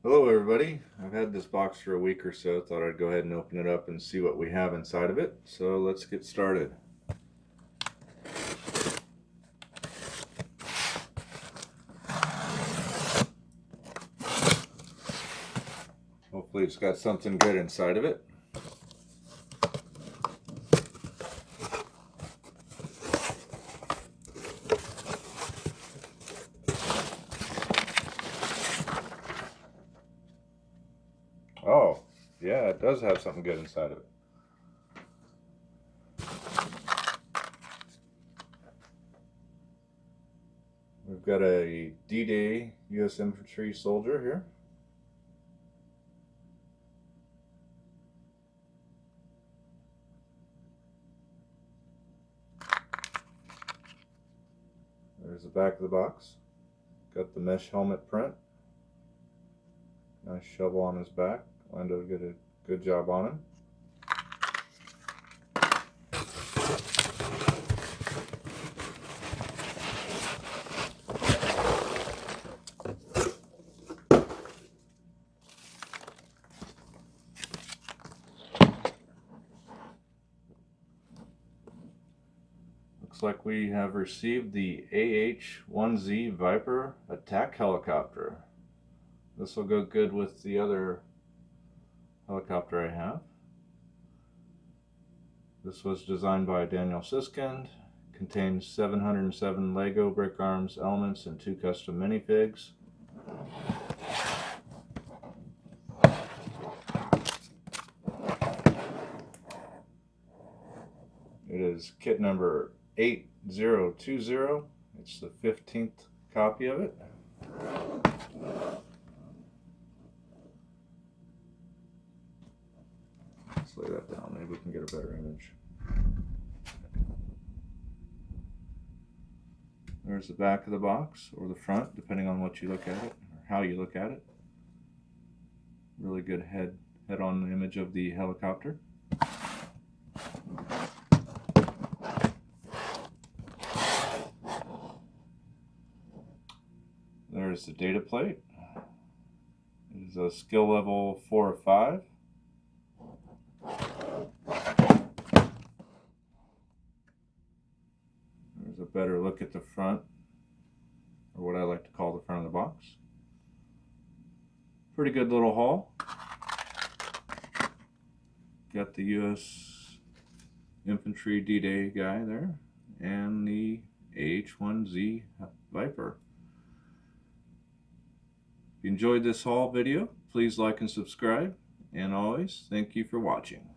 Hello everybody. I've had this box for a week or so. Thought I'd go ahead and open it up and see what we have inside of it. So let's get started. Hopefully it's got something good inside of it. Oh, yeah, it does have something good inside of it. We've got a D-Day U.S. Infantry soldier here. There's the back of the box. Got the mesh helmet print. Nice shovel on his back. Lando did a good job on him. Looks like we have received the AH-1Z Viper attack helicopter. This will go good with the other helicopter I have. This was designed by Daniel Siskind, contains 707 Lego brick arms elements and 2 custom minifigs. It is kit number 8020. It's the 15th copy of it. Let's lay that down, maybe we can get a better image. There's the back of the box, or the front, depending on what you look at it, or how you look at it. Really good head-on image of the helicopter. There's the data plate. It is a skill level 4 of 5. There's a better look at the front, or what I like to call the front of the box. Pretty good little haul. Got the U.S. Infantry D-Day guy there, and the AH-1Z Viper. If you enjoyed this haul video, please like and subscribe, and always, thank you for watching.